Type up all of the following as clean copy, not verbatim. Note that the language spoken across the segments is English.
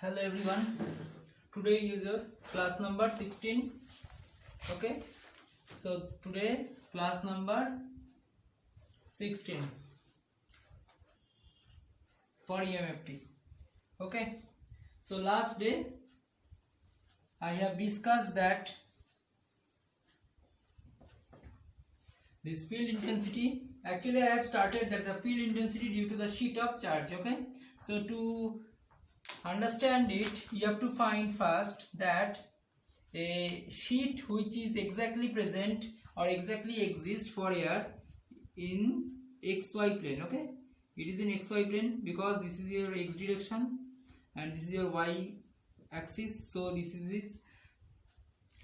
Hello everyone. Today is your class number 16. Okay. So today class number 16 for EMFT. Okay. So last day I have discussed that this field intensity, actually I have started that the field intensity due to the sheet of charge. Okay. So to understand it, you have to find first that a sheet which is exactly present or exactly exists for air in xy plane. Okay, it is in xy plane because this is your x direction and this is your y axis, so this is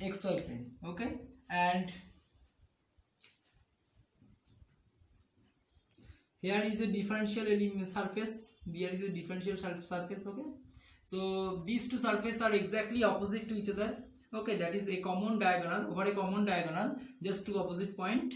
xy plane. Okay, and here is a differential element surface, here is a differential surface. Okay, so these two surfaces are exactly opposite to each other. Okay, that is a common diagonal, over a common diagonal, just two opposite point,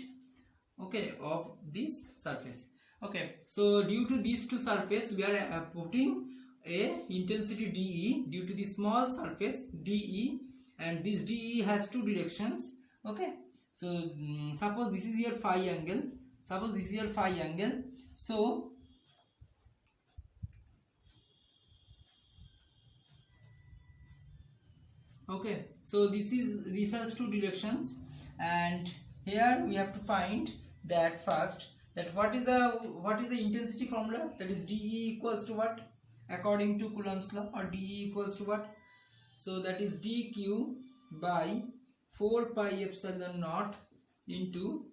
okay, of this surface. Okay, so due to these two surfaces we are putting a intensity dE due to the small surface dE, and this dE has two directions. Okay, so suppose this is your phi angle, suppose this is your phi angle, so okay, so this has two directions, and here we have to find that first, that what is the intensity formula, that is dE equals to what according to Coulomb's law, or dE equals to what, so that is dQ by 4 pi epsilon naught into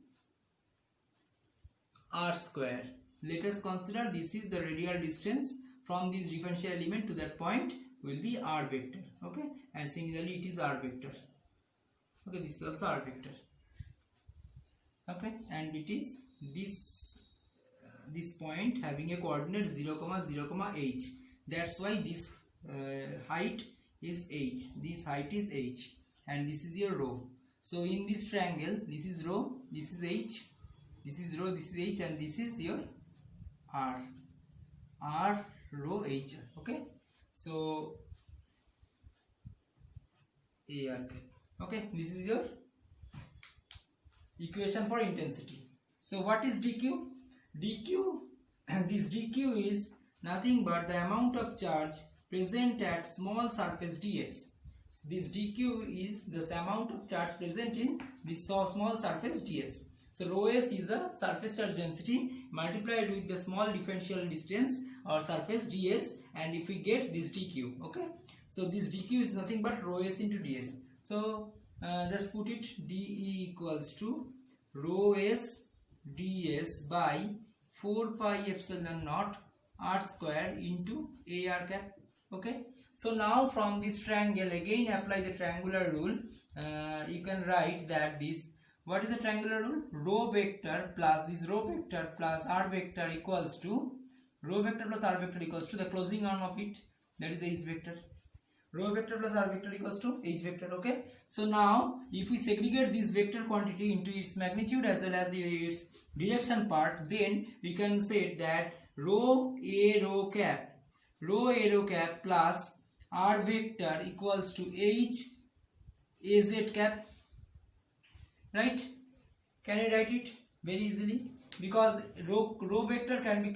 r square. Let us consider this is the radial distance from this differential element to that point will be r vector. Okay, and similarly it is r vector. Okay, this is also r vector. Okay, and it is this point having a coordinate 0, 0, h. That's why this height is h, this height is h, and this is your rho. So in this triangle, this is rho, this is h, this is rho, this is h, and this is your r rho h. Okay, so okay, this is your equation for intensity. So what is dQ? dQ, and this dQ is nothing but the amount of charge present at small surface ds. This dQ is the amount of charge present in this small surface ds. So rho s is the surface charge density multiplied with the small differential distance or surface ds, and if we get this dQ. Okay, so this dQ is nothing but rho s into ds. So just put it, dE equals to rho s ds by 4 pi epsilon naught r square into ar cap. Okay, so now from this triangle again apply the triangular rule. You can write that this, what is the triangular rule? Rho vector plus this rho vector plus r vector equals to, rho vector plus r vector equals to the closing arm of it, that is h vector. Rho vector plus r vector equals to h vector. Okay, so now if we segregate this vector quantity into its magnitude as well as its direction part, then we can say that rho a cap plus r vector equals to h az cap. Right? Can you write it very easily? Because rho vector can be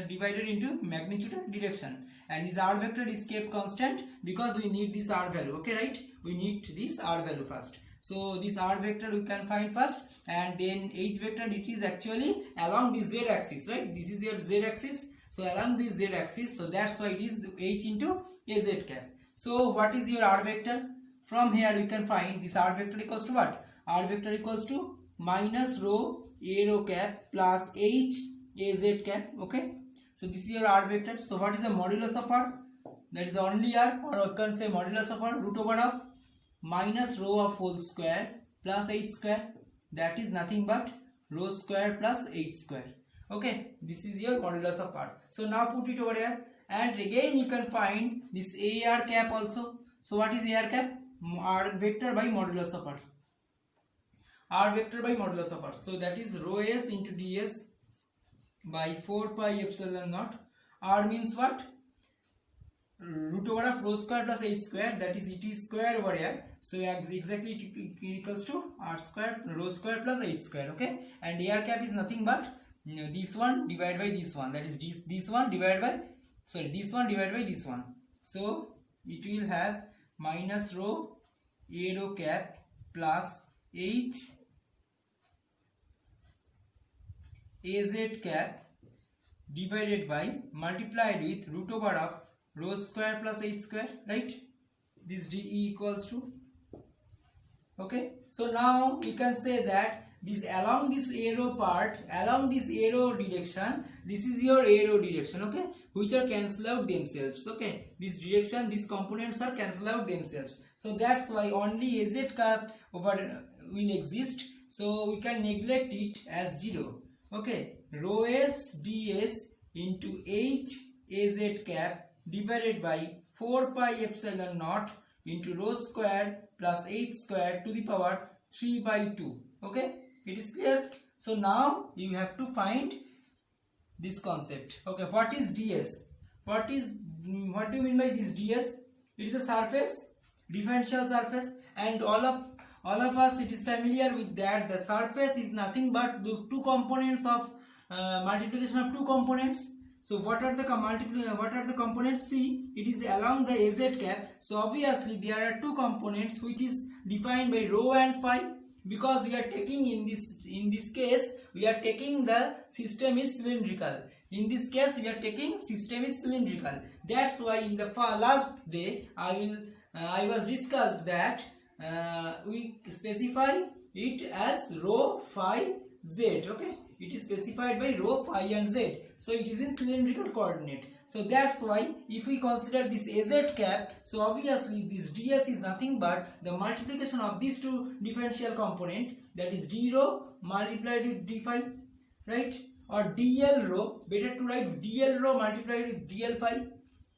divided into magnitude and direction, and this r vector is kept constant because we need this r value. Okay, right? We need this r value first. So this r vector we can find first, and then h vector, it is actually along the z axis, right? This is your z axis, so along this z axis, so that's why it is h into az cap. So what is your r vector? From here we can find this r vector equals to what? R vector equals to minus rho a cap plus h az cap. Okay, so this is your r vector. So what is the modulus of r? That is only r, or you can say modulus of r, root over of minus rho of whole square plus h square, that is nothing but rho square plus h square. Okay, this is your modulus of r. So now put it over here, and again you can find this ar cap also. So what is ar cap? R vector by modulus of r, r vector by modulus of r. So that is rho s into ds by 4 pi epsilon naught. R means what? root over of rho square plus h square, that is it is square over here, so exactly it equals to r square rho square plus h square. Okay, and air cap is nothing but this one divided by this one, that is this one divided by, sorry, this one divided by this one. So it will have minus rho aero cap plus h az cap divided by multiplied with root over of rho square plus h square, right? This dE equals to, okay, so now you can say that this along this arrow part, along this arrow direction, this is your arrow direction, okay, which are cancel out themselves. Okay, this direction, these components are cancel out themselves, so that's why only az cap over will exist, so we can neglect it as 0. Okay, rho s ds into h az cap divided by 4 pi epsilon naught into rho square plus h square to the power 3 by 2. Okay, it is clear. So now you have to find this concept. Okay, what is ds? What do you mean by this ds? It is a surface, differential surface, and all of us, it is familiar with that. The surface is nothing but the two components of multiplication of two components. So what are the components? See, it is along the az cap. So obviously there are two components which is defined by rho and phi, because we are taking in this case we are taking the system is cylindrical. In this case we are taking system is cylindrical. That's why in the last day I was discussed that we specify it as rho phi z. Okay, it is specified by rho phi and z, so it is in cylindrical coordinate. So that's why if we consider this az cap, so obviously this ds is nothing but the multiplication of these two differential component, that is d rho multiplied with d phi, right? Or dl rho, better to write dl rho multiplied with dl phi,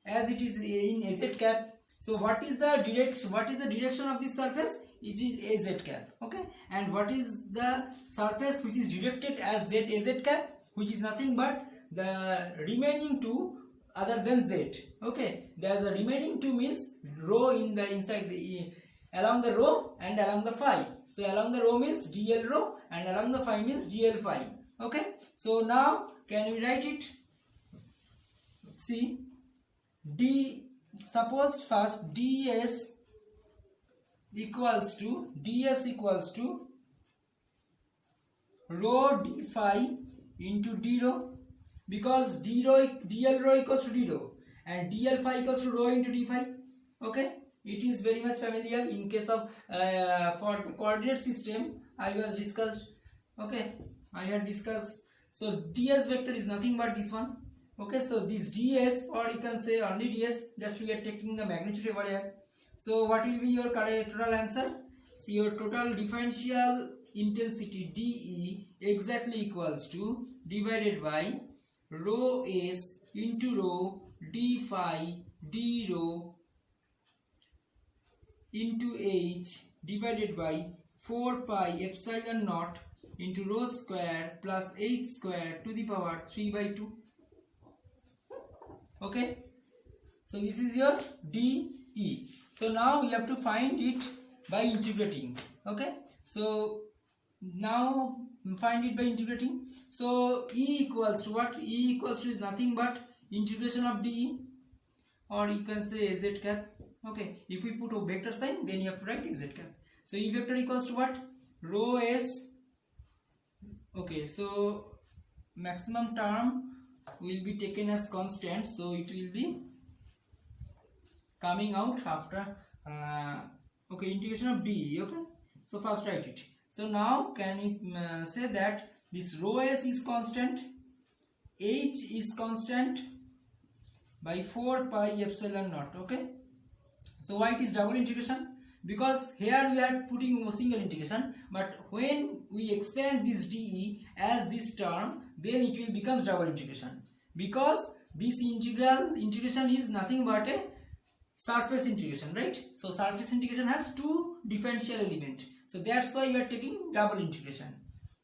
as it is in az cap. So what is the direction of this surface? It is az cap. Okay, and what is the surface which is directed as az cap, which is nothing but the remaining two other than z. Okay, there's the remaining two means rho in the inside the along the rho and along the phi. So along the rho means dl rho and along the phi means dl phi. Okay, so now can we write it? See, suppose first ds equals to rho d phi into d rho, because dl rho equals to d rho and dl phi equals to rho into d phi. Okay, it is very much familiar in case of for the coordinate system I was discussed. Okay, I had discussed. So ds vector is nothing but this one. Okay, so this ds, or you can say only ds, just we are taking the magnitude over here. So what will be your correct total answer? So your total differential intensity dE exactly equals to divided by rho s into rho d phi d rho into h divided by 4 pi epsilon naught into rho square plus h square to the power 3 by 2. Okay, so this is your dE. So now we have to find it by integrating. Okay, so now find it by integrating. So E equals to what? E equals to is nothing but integration of dE, or you can say az cap. Okay, if we put a vector sign, then you have to write az cap. So E vector equals to what? Rho s. Okay, so maximum term will be taken as constant, so it will be coming out after okay, integration of dE. Okay, so first write it. So now can you say that this rho s is constant, h is constant by 4 pi epsilon naught. Okay, so why it is double integration? Because here we are putting a single integration, but when we expand this dE as this term, then it will become double integration, because this integration is nothing but a surface integration, right? So surface integration has two differential elements, so that's why you are taking double integration.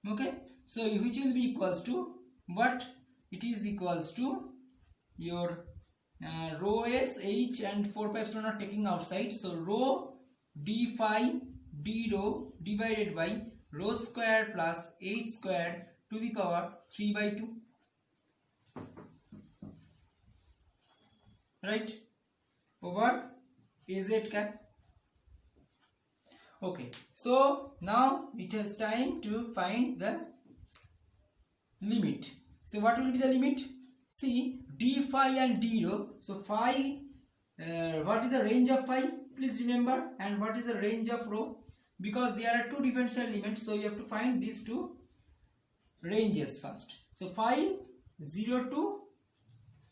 Okay, so which will be equals to what? It is equals to your rho s h and 4 pi epsilon are taking outside, so rho d phi d rho divided by rho square plus h square to the power 3 by 2, right, over az cap. Okay, so now it is time to find the limit. So what will be the limit? See, d phi and d rho. So phi, what is the range of phi? Please remember. And what is the range of rho? Because there are two differential limits, so you have to find these two ranges first. So phi 0 to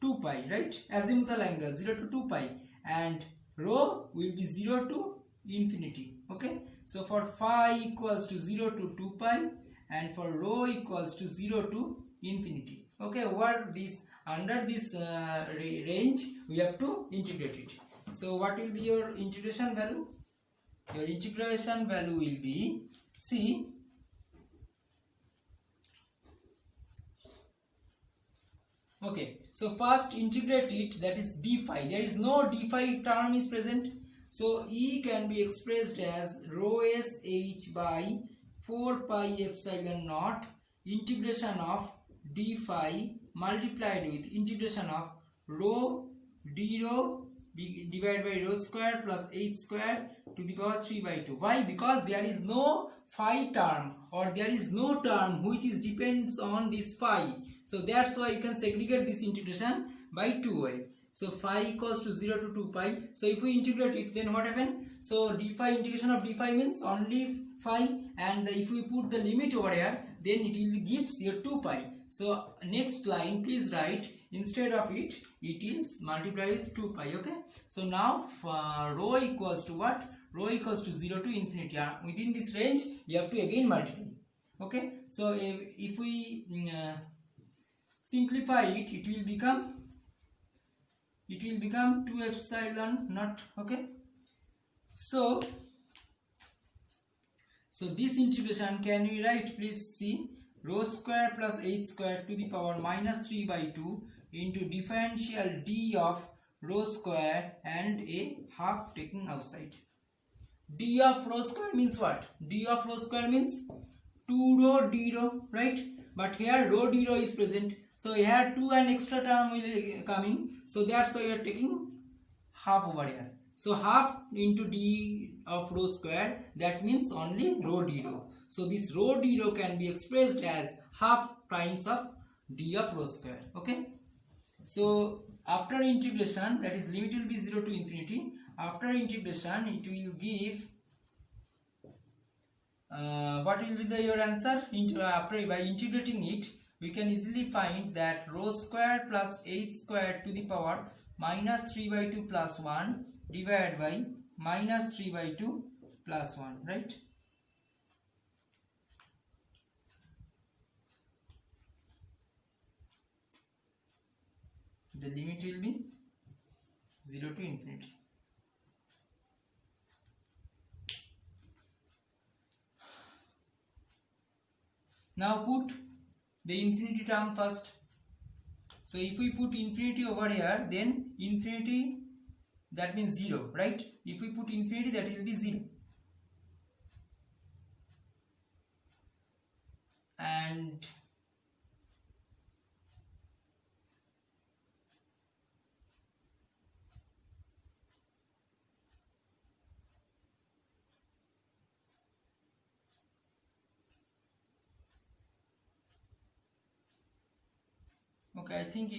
2 pi, right? Azimuthal angle 0 to 2 pi, and rho will be 0 to infinity. Okay, so for phi equals to 0 to 2 pi and for rho equals to 0 to infinity. Okay, over this, under this range we have to integrate it. So what will be your integration value? Your integration value will be, see, okay, so first integrate it, that is d phi. There is no d phi term is present, so E can be expressed as rho s h by 4 pi epsilon naught integration of d phi multiplied with integration of rho d rho divided by rho square plus h square to the power 3 by 2. Why? Because there is no phi term, or there is no term which is depends on this phi. So that's why you can segregate this integration by 2 way. So phi equals to 0 to 2 pi. So if we integrate it, then what happen? So d phi, integration of d phi means only phi, and if we put the limit over here, then it will gives here 2 pi. So next line, please write, instead of it, it is multiplied with 2 pi. Okay. So now rho equals to what? Rho equals to 0 to infinity. Within this range, you have to again multiply. Okay. So if we simplify it, it will become 2 epsilon naught. Okay, so this integration can we write, please see, rho square plus h square to the power minus 3 by 2 into differential d of rho square and a half taking outside. D of rho square means what? D of rho square means 2 rho d rho, right? But here rho d rho is present, so here 2 and extra term will be coming, so that's why we are taking half over here. So half into d of rho square, that means only rho d rho. So this rho d rho can be expressed as half times of d of rho square. Okay, so after integration, that is limit will be 0 to infinity. After integration, it will give what will be your answer? After by integrating it, we can easily find that rho square plus h square to the power minus 3 by 2 plus 1 divided by minus 3 by 2 plus 1, right? The limit will be 0 to infinity. Now put the infinity term first. So if we put infinity over here, then infinity, that means 0, right? If we put infinity, that will be 0. And okay, I think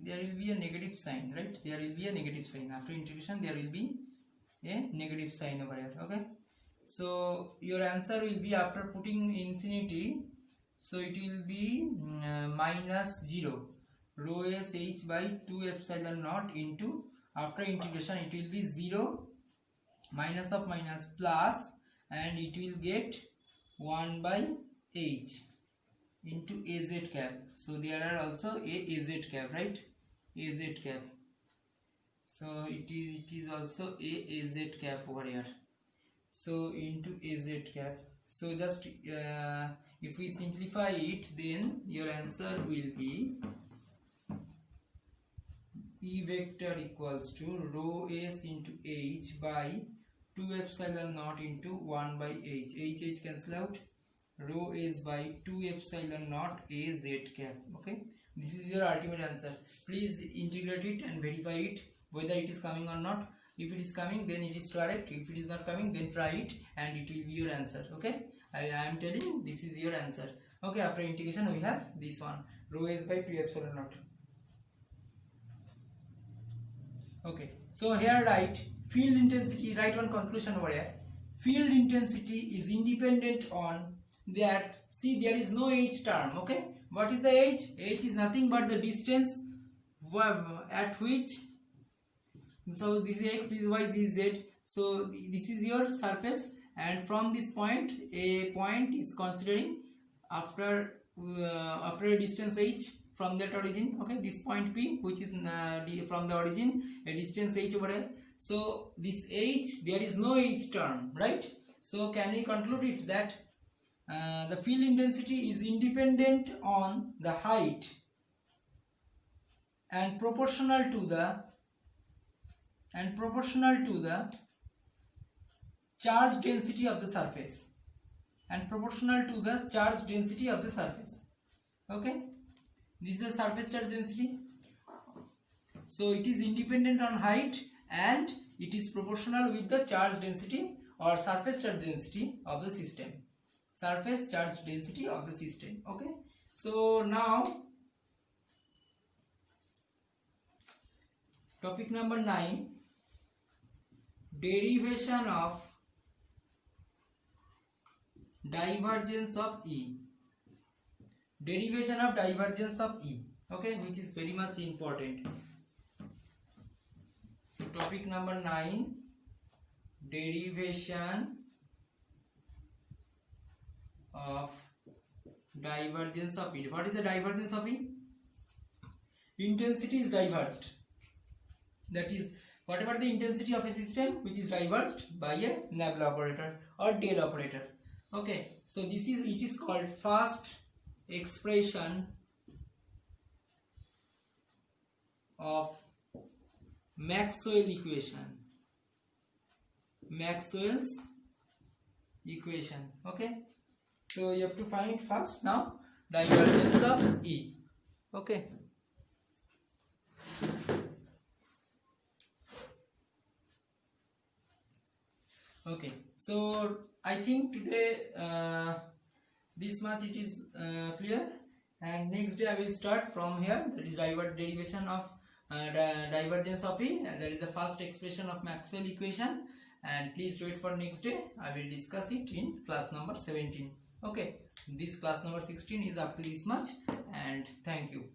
there will be a negative sign, right? There will be a negative sign. After integration, there will be a negative sign over here. Okay, so your answer will be, after putting infinity, so it will be minus 0 rho s h by 2 epsilon naught into, after integration it will be 0 minus of minus plus, and it will get 1 by h into az cap. So there are also a az cap, right? Az cap. So it is also a az cap over here. So into az cap. So just if we simplify it, then your answer will be E vector equals to rho s into h by 2 epsilon naught into 1 by h. H cancel out. Rho s by 2 epsilon naught a z cap. Okay, this is your ultimate answer. Please integrate it and verify it whether it is coming or not. If it is coming, then it is correct. If it is not coming, then try it and it will be your answer. Okay, I am telling you, this is your answer. Okay, after integration we have this one, rho s by 2 epsilon naught. Okay, so here write field intensity, write one conclusion over here. Field intensity is independent on that, see there is no h term. Okay, what is the h? H is nothing but the distance at which, so this is x, this is y, this is z, so this is your surface, and from this point, a point is considering after a distance h from that origin. Okay, this point P, which is from the origin, a distance h over here. So this h, there is no h term, right? So can we conclude it that the field intensity is independent on the height and proportional to the charge density of the surface, okay, this is the surface charge density. So it is independent on height and it is proportional with the charge density or surface charge density of the system. Okay, so now topic number 9, derivation of divergence of E. Okay, which is very much important. So topic number 9, derivation of divergence of E. What is the divergence of E? Intensity is diverged. That is, whatever the intensity of a system which is diverged by a nabla operator or del operator. Okay, so it is called first expression of Maxwell's equation. Okay, so you have to find first now divergence of E. Okay, okay, so I think today this much it is clear, and next day I will start from here, that is derivation of divergence of E, and that is the first expression of Maxwell equation. And please wait for next day, I will discuss it in class number 17. Okay, this class number 16 is up to this much, and thank you.